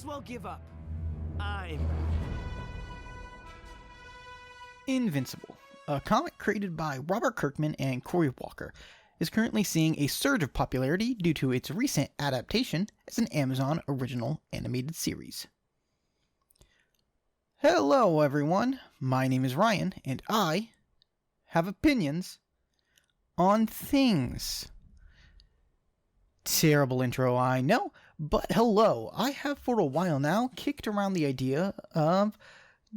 well give up. I'm... Invincible, a comic created by Robert Kirkman and Cory Walker, is currently seeing a surge of popularity due to its recent adaptation as an Amazon original animated series. Hello everyone, my name is Ryan, and I have opinions on things. Terrible intro, I know, but hello, I have for a while now kicked around the idea of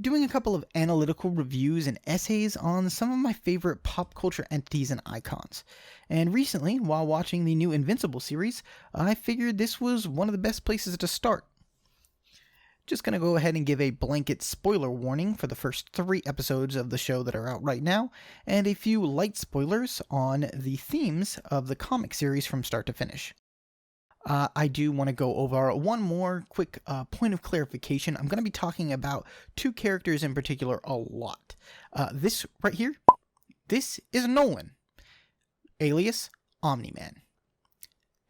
doing a couple of analytical reviews and essays on some of my favorite pop culture entities and icons. And recently, while watching the new Invincible series, I figured this was one of the best places to start. Just going to go ahead and give a blanket spoiler warning for the first 3 episodes of the show that are out right now, and a few light spoilers on the themes of the comic series from start to finish. I do want to go over one more quick point of clarification. I'm going to be talking about 2 characters in particular a lot. This right here, this is Nolan, alias Omni-Man.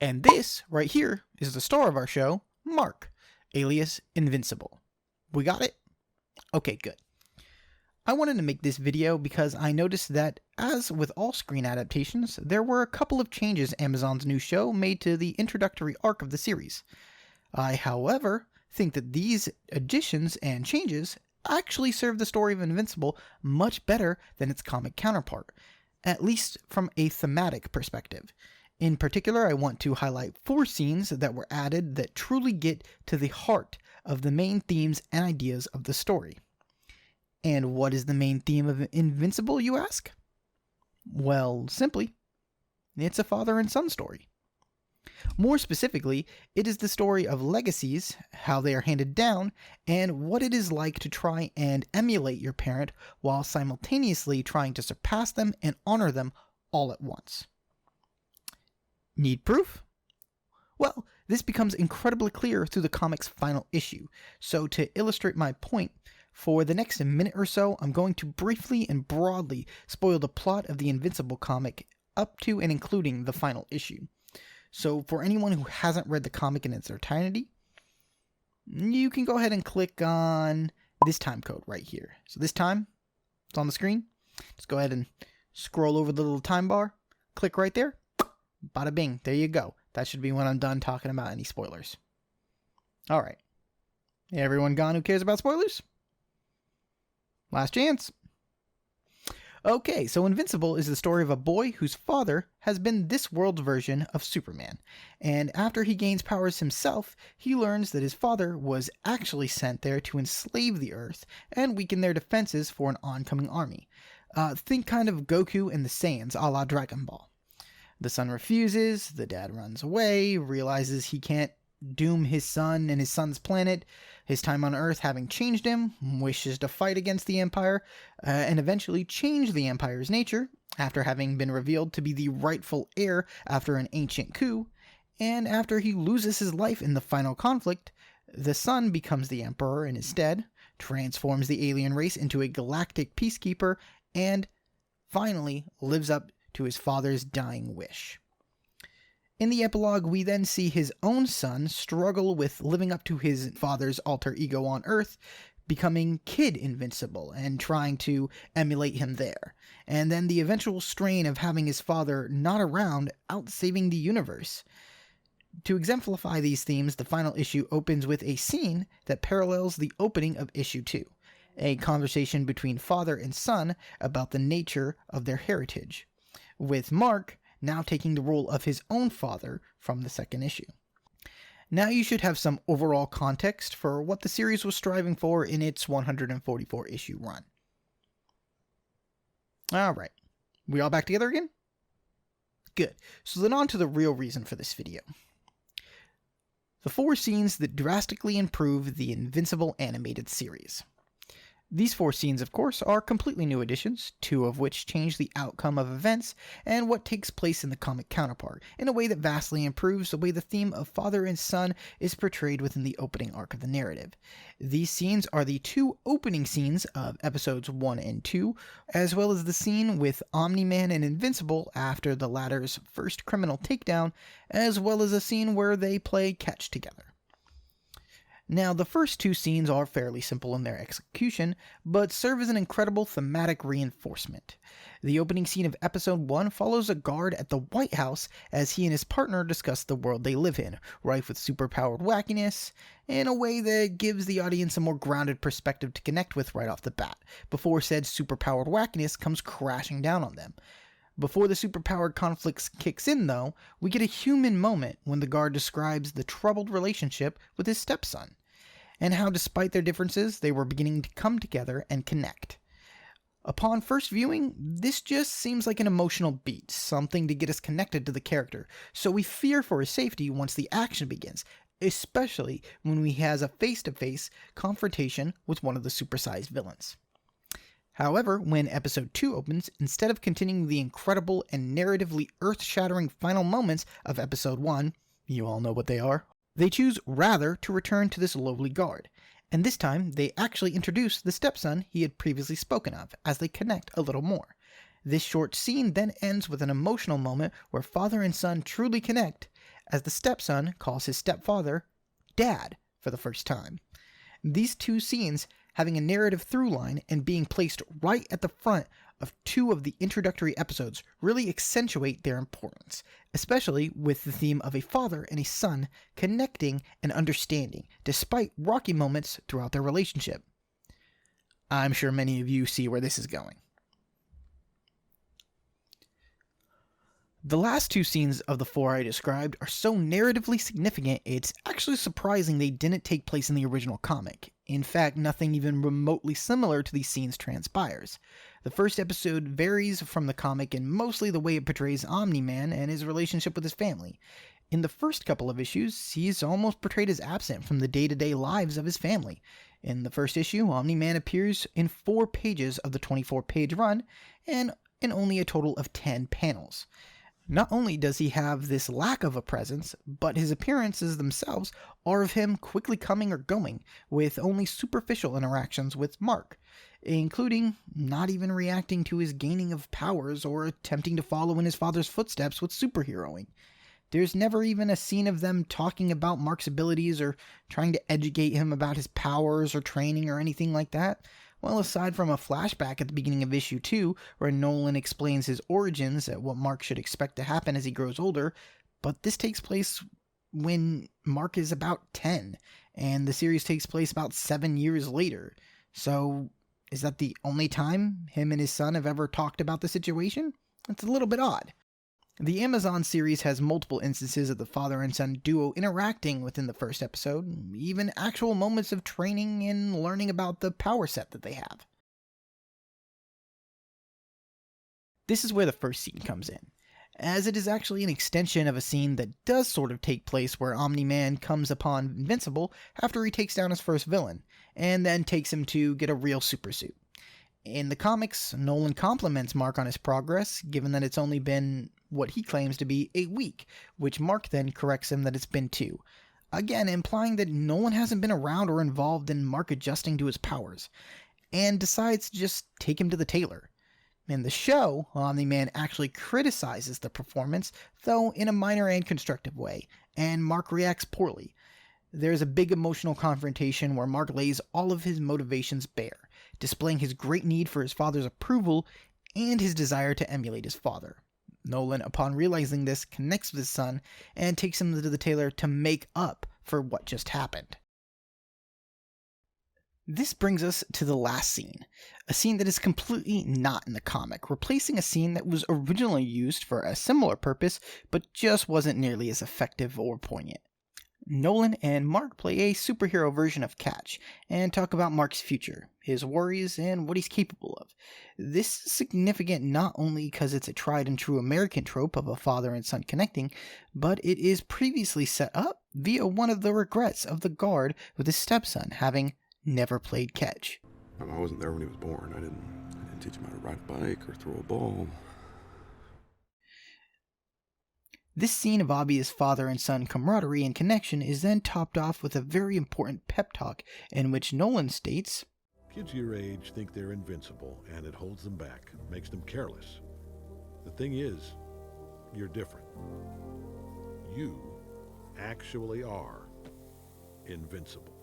And this right here is the star of our show, Mark, alias Invincible. We got it? Okay, good. I wanted to make this video because I noticed that, as with all screen adaptations, there were a couple of changes Amazon's new show made to the introductory arc of the series. I, however, think that these additions and changes actually serve the story of Invincible much better than its comic counterpart, at least from a thematic perspective. In particular, I want to highlight 4 scenes that were added that truly get to the heart of the main themes and ideas of the story. And what is the main theme of Invincible, you ask? Well, simply, it's a father and son story. More specifically, it is the story of legacies, how they are handed down, and what it is like to try and emulate your parent while simultaneously trying to surpass them and honor them all at once. Need proof? Well, this becomes incredibly clear through the comic's final issue, so to illustrate my point, for the next minute or so, I'm going to briefly and broadly spoil the plot of the Invincible comic up to and including the final issue. So for anyone who hasn't read the comic in its entirety, you can go ahead and click on this time code right here. So this time, it's on the screen. Just go ahead and scroll over the little time bar, click right there, bada bing, there you go. That should be when I'm done talking about any spoilers. Alright. Everyone gone who cares about spoilers? Last chance. Okay, so Invincible is the story of a boy whose father has been this world's version of Superman. And after he gains powers himself, he learns that his father was actually sent there to enslave the Earth and weaken their defenses for an oncoming army. Think kind of Goku and the Saiyans a la Dragon Ball. The son refuses, the dad runs away, realizes he can't doom his son and his son's planet, his time on Earth having changed him, wishes to fight against the Empire, and eventually change the Empire's nature, after having been revealed to be the rightful heir after an ancient coup, and after he loses his life in the final conflict, the son becomes the Emperor in his stead, transforms the alien race into a galactic peacekeeper, and finally lives up to his father's dying wish. In the epilogue, we then see his own son struggle with living up to his father's alter ego on Earth, becoming Kid Invincible and trying to emulate him there. And then the eventual strain of having his father not around out-saving the universe. To exemplify these themes, the final issue opens with a scene that parallels the opening of issue 2. A conversation between father and son about the nature of their heritage, with Mark now taking the role of his own father from the second issue. Now you should have some overall context for what the series was striving for in its 144 issue run. Alright, we all back together again? Good, so then on to the real reason for this video. The 4 scenes that drastically improve the Invincible animated series. These 4 scenes, of course, are completely new additions, 2 of which change the outcome of events and what takes place in the comic counterpart, in a way that vastly improves the way the theme of father and son is portrayed within the opening arc of the narrative. These scenes are the 2 opening scenes of episodes 1 and 2, as well as the scene with Omni-Man and Invincible after the latter's first criminal takedown, as well as a scene where they play catch together. Now, the first two scenes are fairly simple in their execution, but serve as an incredible thematic reinforcement. The opening scene of episode 1 follows a guard at the White House as he and his partner discuss the world they live in, rife with superpowered wackiness, in a way that gives the audience a more grounded perspective to connect with right off the bat, before said superpowered wackiness comes crashing down on them. Before the superpowered conflict kicks in, though, we get a human moment when the guard describes the troubled relationship with his stepson, and how despite their differences, they were beginning to come together and connect. Upon first viewing, this just seems like an emotional beat, something to get us connected to the character, so we fear for his safety once the action begins, especially when he has a face-to-face confrontation with one of the supersized villains. However, when episode 2 opens, instead of continuing the incredible and narratively earth-shattering final moments of episode 1, you all know what they are, they choose rather to return to this lowly guard, and this time they actually introduce the stepson he had previously spoken of, as they connect a little more. This short scene then ends with an emotional moment where father and son truly connect, as the stepson calls his stepfather Dad for the first time. These two scenes, having a narrative through line and being placed right at the front of two of the introductory episodes, really accentuate their importance, especially with the theme of a father and a son connecting and understanding, despite rocky moments throughout their relationship. I'm sure many of you see where this is going. The last two scenes of the four I described are so narratively significant, it's actually surprising they didn't take place in the original comic. In fact, nothing even remotely similar to these scenes transpires. The first episode varies from the comic in mostly the way it portrays Omni-Man and his relationship with his family. In the first couple of issues, he's almost portrayed as absent from the day-to-day lives of his family. In the first issue, Omni-Man appears in 4 pages of the 24-page run, and in only a total of 10 panels. Not only does he have this lack of a presence, but his appearances themselves are of him quickly coming or going, with only superficial interactions with Mark, including not even reacting to his gaining of powers or attempting to follow in his father's footsteps with superheroing. There's never even a scene of them talking about Mark's abilities or trying to educate him about his powers or training or anything like that. Well, aside from a flashback at the beginning of issue 2, where Nolan explains his origins at what Mark should expect to happen as he grows older, but this takes place when Mark is about 10, and the series takes place about 7 years later. So, is that the only time him and his son have ever talked about the situation? It's a little bit odd. The Amazon series has multiple instances of the father and son duo interacting within the first episode, even actual moments of training and learning about the power set that they have. This is where the first scene comes in, as it is actually an extension of a scene that does sort of take place where Omni-Man comes upon Invincible after he takes down his first villain, and then takes him to get a real supersuit. In the comics, Nolan compliments Mark on his progress, given that it's only been what he claims to be a week, which Mark then corrects him that it's been 2. Again, implying that Nolan hasn't been around or involved in Mark adjusting to his powers, and decides to just take him to the tailor. In the show, Omni-Man actually criticizes the performance, though in a minor and constructive way, and Mark reacts poorly. There's a big emotional confrontation where Mark lays all of his motivations bare, displaying his great need for his father's approval and his desire to emulate his father. Nolan, upon realizing this, connects with his son and takes him to the tailor to make up for what just happened. This brings us to the last scene, a scene that is completely not in the comic, replacing a scene that was originally used for a similar purpose, but just wasn't nearly as effective or poignant. Nolan and Mark play a superhero version of catch, and talk about Mark's future, his worries, and what he's capable of. This is significant not only because it's a tried and true American trope of a father and son connecting, but it is previously set up via one of the regrets of the guard with his stepson having never played catch. I wasn't there when he was born. I didn't teach him how to ride a bike or throw a ball. This scene of obvious father and son camaraderie and connection is then topped off with a very important pep talk in which Nolan states, "Kids your age think they're invincible, and it holds them back, makes them careless. The thing is, you're different. You actually are invincible."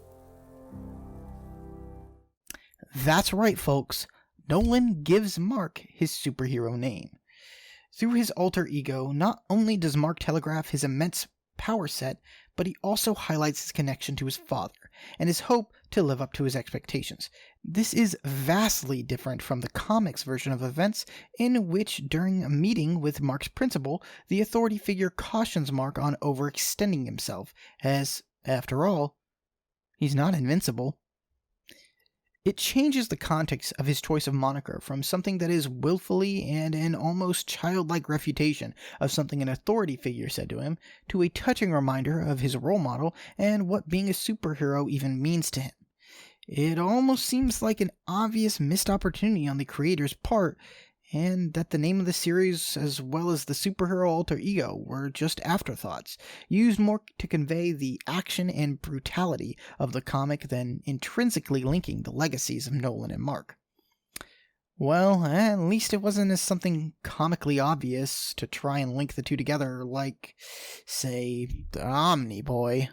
That's right, folks. Nolan gives Mark his superhero name. Through his alter ego, not only does Mark telegraph his immense power set, but he also highlights his connection to his father and his hope to live up to his expectations. This is vastly different from the comics version of events, in which, during a meeting with Mark's principal, the authority figure cautions Mark on overextending himself, as, after all, he's not invincible. It changes the context of his choice of moniker from something that is willfully and an almost childlike refutation of something an authority figure said to him, to a touching reminder of his role model and what being a superhero even means to him. It almost seems like an obvious missed opportunity on the creator's part, and that the name of the series, as well as the superhero alter ego, were just afterthoughts, used more to convey the action and brutality of the comic than intrinsically linking the legacies of Nolan and Mark. Well, at least it wasn't as something comically obvious to try and link the two together, like, say, the Omni-Boy.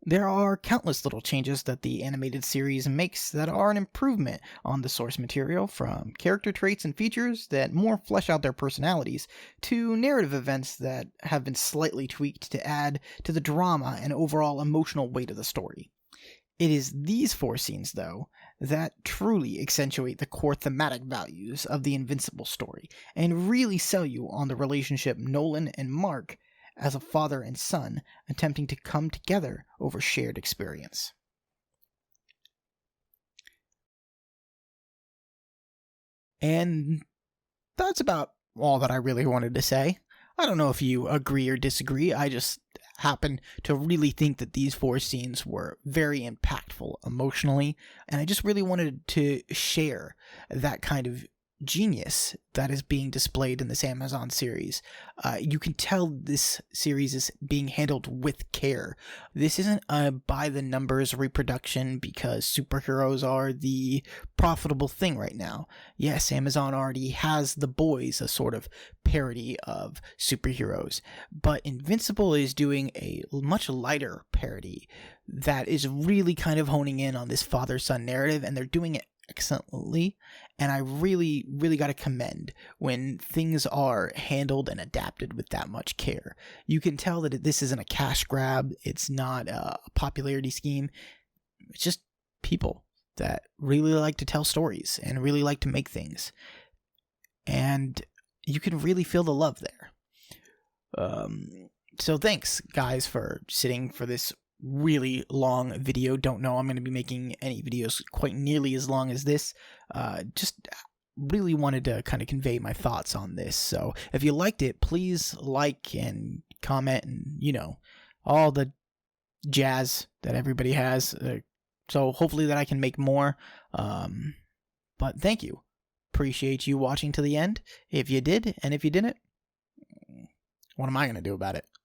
There are countless little changes that the animated series makes that are an improvement on the source material, from character traits and features that more flesh out their personalities, to narrative events that have been slightly tweaked to add to the drama and overall emotional weight of the story. It is these 4 scenes, though, that truly accentuate the core thematic values of the Invincible story, and really sell you on the relationship Nolan and Mark as a father and son attempting to come together over shared experience. And that's about all that I really wanted to say. I don't know if you agree or disagree. I just happen to really think that these 4 scenes were very impactful emotionally, and I just really wanted to share that kind of genius that is being displayed in this Amazon series. You can tell this series is being handled with care. This isn't a by-the-numbers reproduction because superheroes are the profitable thing right now. Yes, Amazon already has The Boys, a sort of parody of superheroes, but Invincible is doing a much lighter parody that is really kind of honing in on this father-son narrative, and they're doing it excellently, and I really got to commend when things are handled and adapted with that much care. You can tell that this isn't a cash grab, it's not a popularity scheme, it's just people that really like to tell stories and really like to make things, and you can really feel the love there. So thanks, guys, for sitting for this really long video. Don't know I'm going to be making any videos quite nearly as long as this. Just really wanted to kind of convey my thoughts on this. So if you liked it, please like and comment and, all the jazz that everybody has. So hopefully that I can make more. But thank you. Appreciate you watching to the end. If you did, and if you didn't, what am I going to do about it?